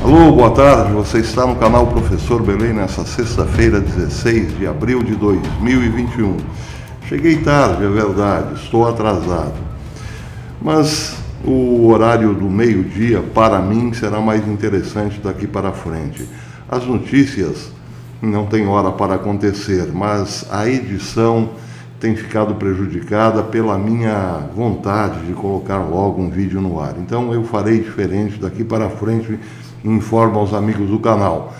Alô, boa tarde, você está no canal Professor Belém nessa sexta-feira, 16 de abril de 2021. Cheguei tarde, é verdade, estou atrasado, mas o horário do meio-dia, para mim, será mais interessante daqui para frente. As notícias não têm hora para acontecer, mas a edição tem ficado prejudicada pela minha vontade de colocar logo um vídeo no ar. Então eu farei diferente daqui para frente. Informo aos amigos do canal.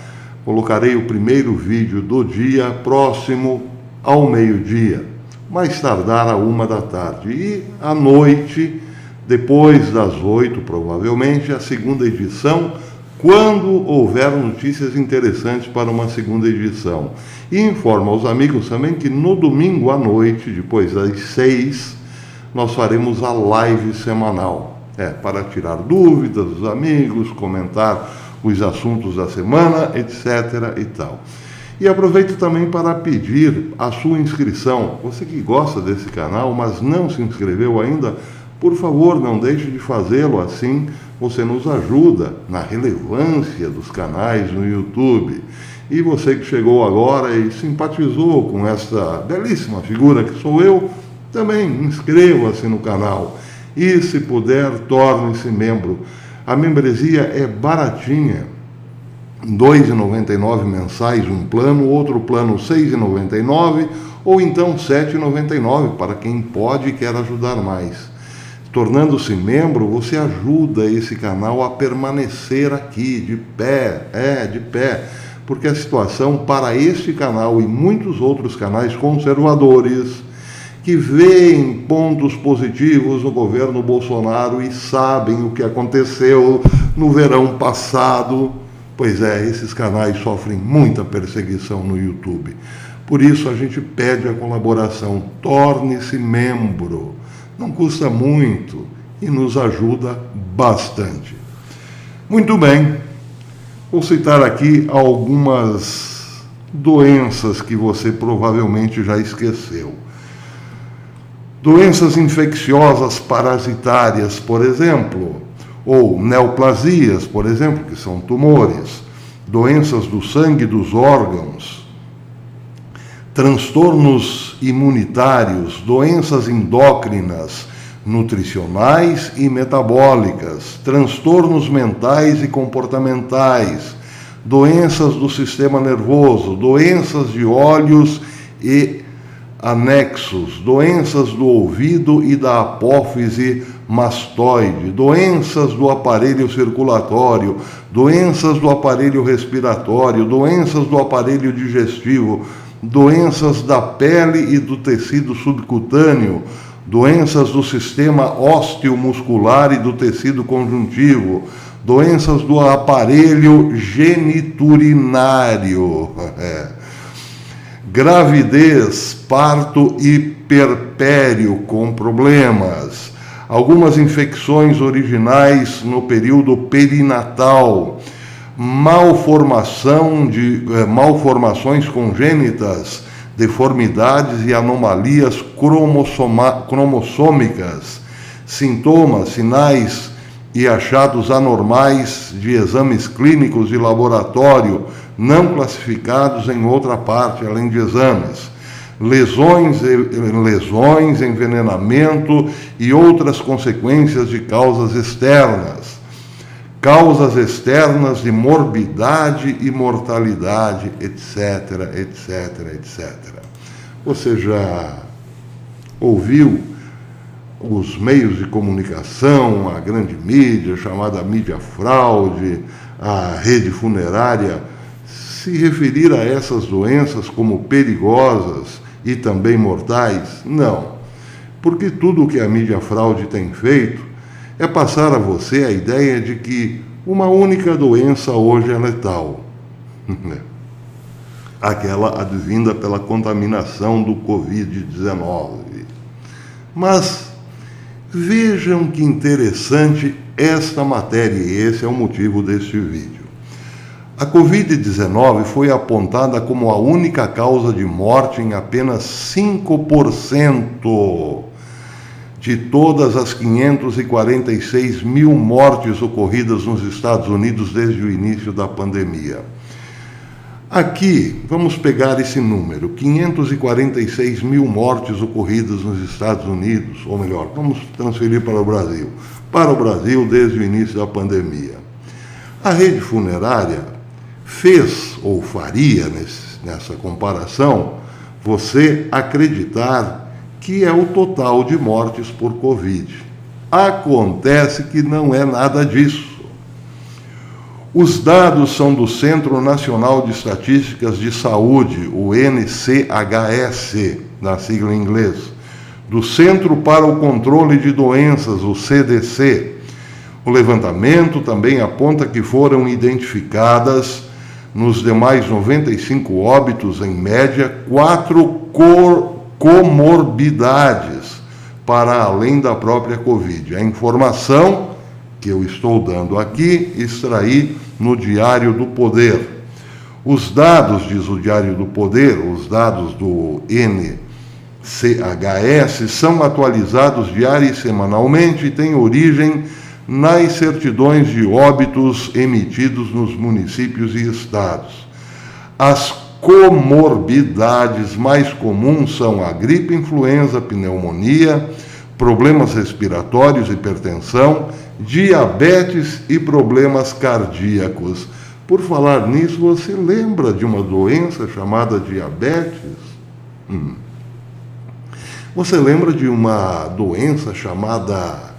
Colocarei o primeiro vídeo do dia próximo ao meio-dia, mais tardar à 1 da tarde. E à noite, depois das 8, provavelmente, a segunda edição, quando houver notícias interessantes para uma segunda edição. E informo aos amigos também que no domingo à noite, depois das 6, nós faremos a live semanal. Para tirar dúvidas dos amigos, comentar os assuntos da semana, etc. e tal. E aproveito também para pedir a sua inscrição. Você que gosta desse canal, mas não se inscreveu ainda, por favor, não deixe de fazê-lo, assim você nos ajuda na relevância dos canais no YouTube. E você que chegou agora e simpatizou com esta belíssima figura que sou eu, também inscreva-se no canal. E, se puder, torne-se membro. A membresia é baratinha, R$ 2,99 mensais um plano, outro plano R$ 6,99 ou então R$ 7,99 para quem pode e quer ajudar mais. Tornando-se membro, você ajuda esse canal a permanecer aqui, de pé, porque a situação para este canal e muitos outros canais conservadores que veem pontos positivos no governo Bolsonaro e sabem o que aconteceu no verão passado. Pois esses canais sofrem muita perseguição no YouTube. Por isso a gente pede a colaboração, torne-se membro. Não custa muito e nos ajuda bastante. Muito bem, vou citar aqui algumas doenças que você provavelmente já esqueceu. Doenças infecciosas parasitárias, por exemplo, ou neoplasias, por exemplo, que são tumores, doenças do sangue e dos órgãos, transtornos imunitários, doenças endócrinas, nutricionais e metabólicas, transtornos mentais e comportamentais, doenças do sistema nervoso, doenças de olhos e anexos, doenças do ouvido e da apófise mastoide, doenças do aparelho circulatório, doenças do aparelho respiratório, doenças do aparelho digestivo, doenças da pele e do tecido subcutâneo, doenças do sistema osteomuscular e do tecido conjuntivo, doenças do aparelho geniturinário, gravidez, parto e puerpério com problemas, algumas infecções originais no período perinatal, malformações congênitas, deformidades e anomalias cromossômicas, sintomas, sinais e achados anormais de exames clínicos de laboratório não classificados em outra parte, além de exames, lesões, envenenamento e outras consequências de causas externas de morbidade e mortalidade, etc. Você já ouviu os meios de comunicação, a grande mídia, chamada mídia fraude, a rede funerária, se referir a essas doenças como perigosas e também mortais? Não, porque tudo o que a mídia fraude tem feito é passar a você a ideia de que uma única doença hoje é letal. Aquela advinda pela contaminação do Covid-19. Mas vejam que interessante esta matéria, e esse é o motivo deste vídeo. A Covid-19 foi apontada como a única causa de morte em apenas 5% de todas as 546 mil mortes ocorridas nos Estados Unidos desde o início da pandemia. Aqui, vamos pegar esse número, 546 mil mortes ocorridas nos Estados Unidos, ou melhor, vamos transferir para o Brasil. Para o Brasil, desde o início da pandemia. A rede funerária fez, ou faria nessa comparação, você acreditar que é o total de mortes por Covid. Acontece que não é nada disso. Os dados são do Centro Nacional de Estatísticas de Saúde, o NCHS, na sigla em inglês, do Centro para o Controle de Doenças, o CDC. O levantamento também aponta que foram identificadas, nos demais 95 óbitos, em média, 4 comorbidades, para além da própria Covid. A informação que eu estou dando aqui, extraí no Diário do Poder. Os dados, diz o Diário do Poder, os dados do NCHS são atualizados diária e semanalmente e têm origem nas certidões de óbitos emitidos nos municípios e estados. As comorbidades mais comuns são a gripe, influenza, pneumonia, problemas respiratórios, hipertensão, diabetes e problemas cardíacos. Por falar nisso, você lembra de uma doença chamada diabetes? Você lembra de uma doença chamada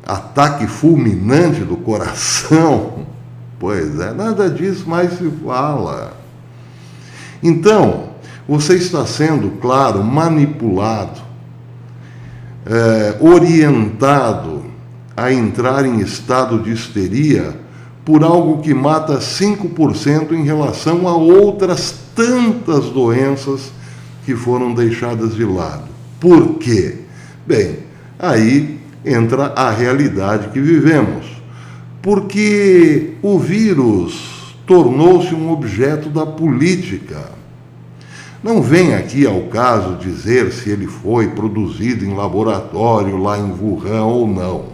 ataque fulminante do coração? Pois é, nada disso mais se fala. Então, você está sendo, claro, manipulado, orientado a entrar em estado de histeria por algo que mata 5% em relação a outras tantas doenças que foram deixadas de lado. Por quê? Bem, aí entra a realidade que vivemos. Porque o vírus tornou-se um objeto da política. Não vem aqui ao caso dizer se ele foi produzido em laboratório lá em Wuhan ou não.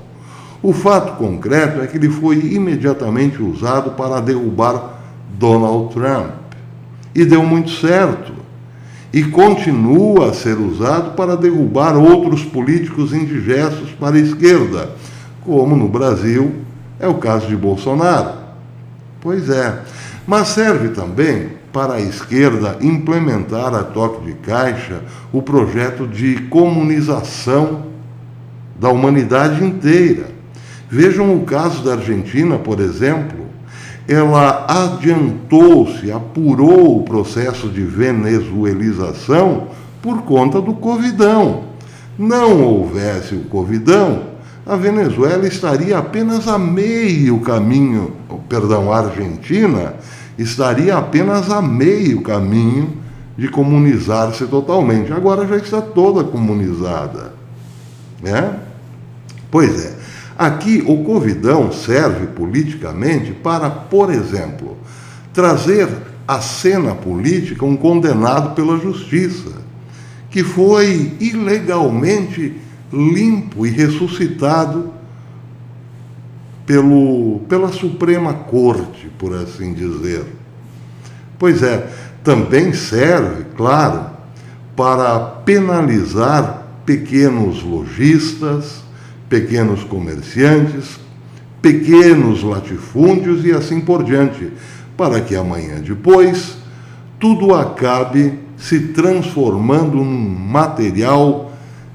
O fato concreto é que ele foi imediatamente usado para derrubar Donald Trump. E deu muito certo. E continua a ser usado para derrubar outros políticos indigestos para a esquerda, como no Brasil é o caso de Bolsonaro. Pois é, mas serve também para a esquerda implementar a toque de caixa o projeto de comunização da humanidade inteira. Vejam o caso da Argentina, por exemplo. Ela adiantou-se, apurou o processo de venezuelização por conta do Covidão. Não houvesse o Covidão, a Venezuela estaria apenas a meio caminho, a Argentina estaria apenas a meio caminho de comunizar-se totalmente. Agora já está toda comunizada, né? Pois é, aqui o Covidão serve politicamente para, por exemplo, trazer à cena política um condenado pela justiça, que foi ilegalmente limpo e ressuscitado pela Suprema Corte, por assim dizer. Pois é, também serve, claro, para penalizar pequenos lojistas, pequenos comerciantes, pequenos latifúndios e assim por diante, para que amanhã depois tudo acabe se transformando num material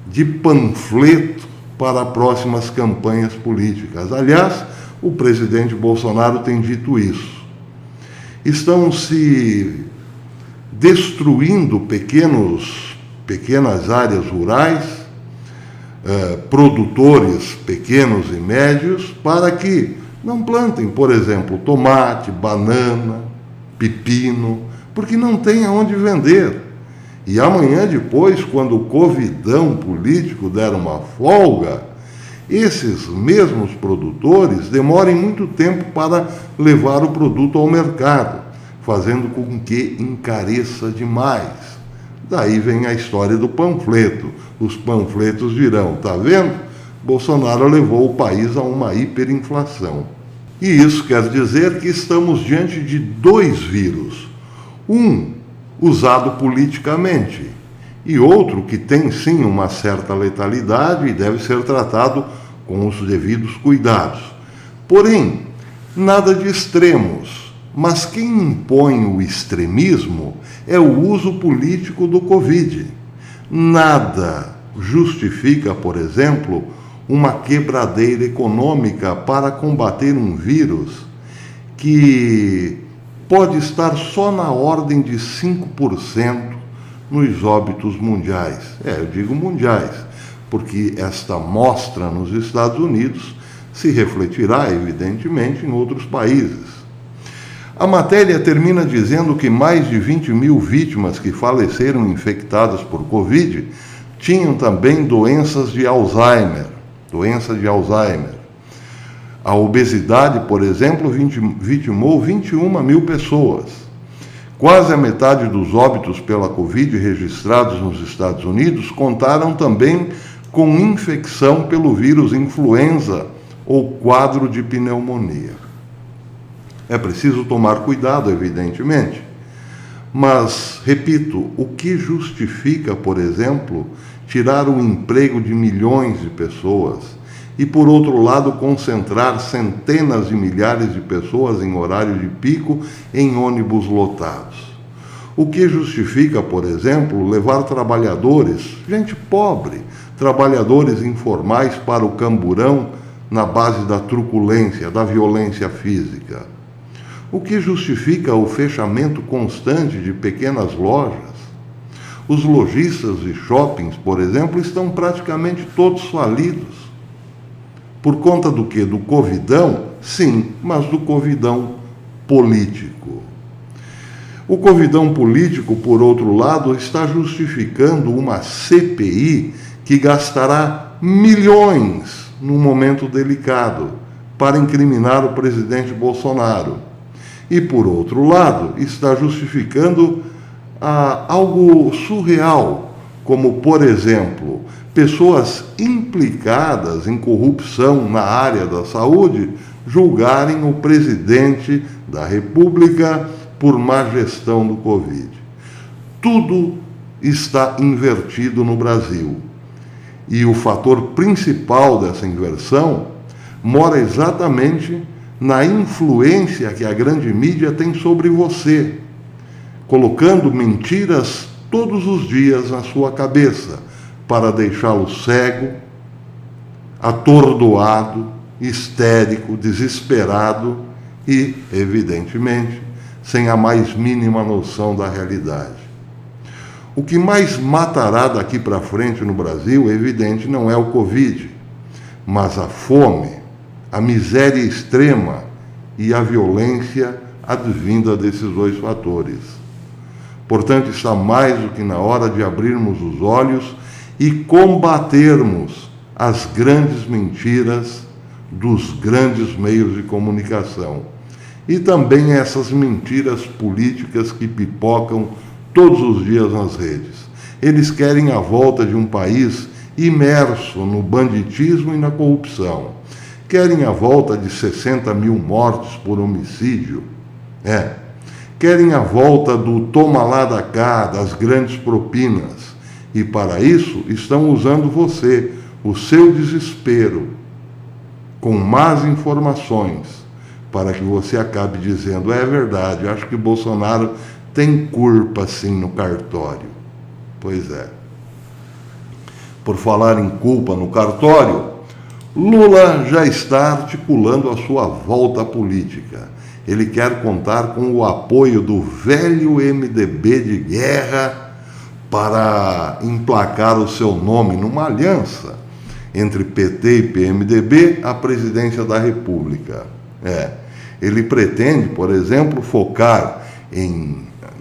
de panfleto para próximas campanhas políticas. Aliás, o presidente Bolsonaro tem dito isso. Estão se destruindo pequenas áreas rurais, produtores pequenos e médios, para que não plantem, por exemplo, tomate, banana, pepino, porque não tem aonde vender. E amanhã depois, quando o covidão político der uma folga, esses mesmos produtores demorem muito tempo para levar o produto ao mercado, fazendo com que encareça demais. Daí vem a história do panfleto. Os panfletos dirão, tá vendo? Bolsonaro levou o país a uma hiperinflação. E isso quer dizer que estamos diante de dois vírus. Um usado politicamente e outro que tem sim uma certa letalidade e deve ser tratado com os devidos cuidados. Porém, nada de extremos, mas quem impõe o extremismo é o uso político do Covid. Nada justifica, por exemplo, uma quebradeira econômica para combater um vírus que pode estar só na ordem de 5% nos óbitos mundiais. Eu digo mundiais, porque esta mostra nos Estados Unidos se refletirá, evidentemente, em outros países. A matéria termina dizendo que mais de 20 mil vítimas que faleceram infectadas por Covid tinham também doença de Alzheimer. A obesidade, por exemplo, vitimou 21 mil pessoas. Quase a metade dos óbitos pela Covid registrados nos Estados Unidos contaram também com infecção pelo vírus influenza ou quadro de pneumonia. É preciso tomar cuidado, evidentemente, mas, repito, o que justifica, por exemplo, tirar o emprego de milhões de pessoas e, por outro lado, concentrar centenas de milhares de pessoas em horário de pico em ônibus lotados? O que justifica, por exemplo, levar trabalhadores, gente pobre, trabalhadores informais para o camburão na base da truculência, da violência física? O que justifica o fechamento constante de pequenas lojas? Os lojistas de shoppings, por exemplo, estão praticamente todos falidos. Por conta do quê? Do covidão? Sim, mas do covidão político. O covidão político, por outro lado, está justificando uma CPI que gastará milhões num momento delicado para incriminar o presidente Bolsonaro. E, por outro lado, está justificando algo surreal, como, por exemplo, pessoas implicadas em corrupção na área da saúde julgarem o presidente da República por má gestão do Covid. Tudo está invertido no Brasil. E o fator principal dessa inversão mora exatamente na influência que a grande mídia tem sobre você, colocando mentiras todos os dias na sua cabeça para deixá-lo cego, atordoado, histérico, desesperado e, evidentemente, sem a mais mínima noção da realidade. O que mais matará daqui para frente no Brasil, evidente, não é o Covid, mas a fome, a miséria extrema e a violência advinda desses dois fatores. Portanto, está mais do que na hora de abrirmos os olhos e combatermos as grandes mentiras dos grandes meios de comunicação. E também essas mentiras políticas que pipocam todos os dias nas redes. Eles querem a volta de um país imerso no banditismo e na corrupção. Querem a volta de 60 mil mortes por homicídio. Querem a volta do toma lá da cá, das grandes propinas. E para isso estão usando você, o seu desespero, com más informações, para que você acabe dizendo, é verdade, acho que Bolsonaro tem culpa sim no cartório. Pois é. Por falar em culpa no cartório, Lula já está articulando a sua volta política. Ele quer contar com o apoio do velho MDB de guerra para emplacar o seu nome numa aliança entre PT e PMDB à presidência da República. Ele pretende, por exemplo, focar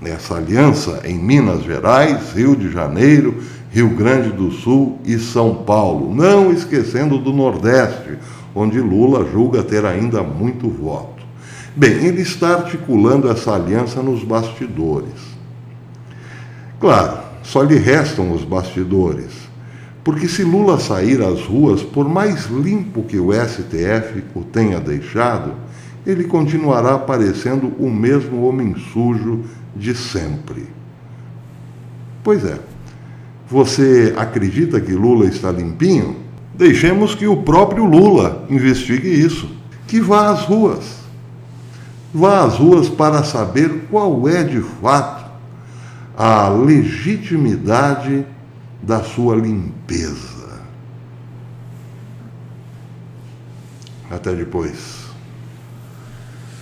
nessa aliança em Minas Gerais, Rio de Janeiro, Rio Grande do Sul e São Paulo, não esquecendo do Nordeste, onde Lula julga ter ainda muito voto. Bem, ele está articulando essa aliança nos bastidores. Claro, só lhe restam os bastidores. Porque se Lula sair às ruas, por mais limpo que o STF o tenha deixado, ele continuará parecendo o mesmo homem sujo de sempre. Pois é. Você acredita que Lula está limpinho? Deixemos que o próprio Lula investigue isso. Que vá às ruas. Vá às ruas para saber qual é, de fato, a legitimidade da sua limpeza. Até depois.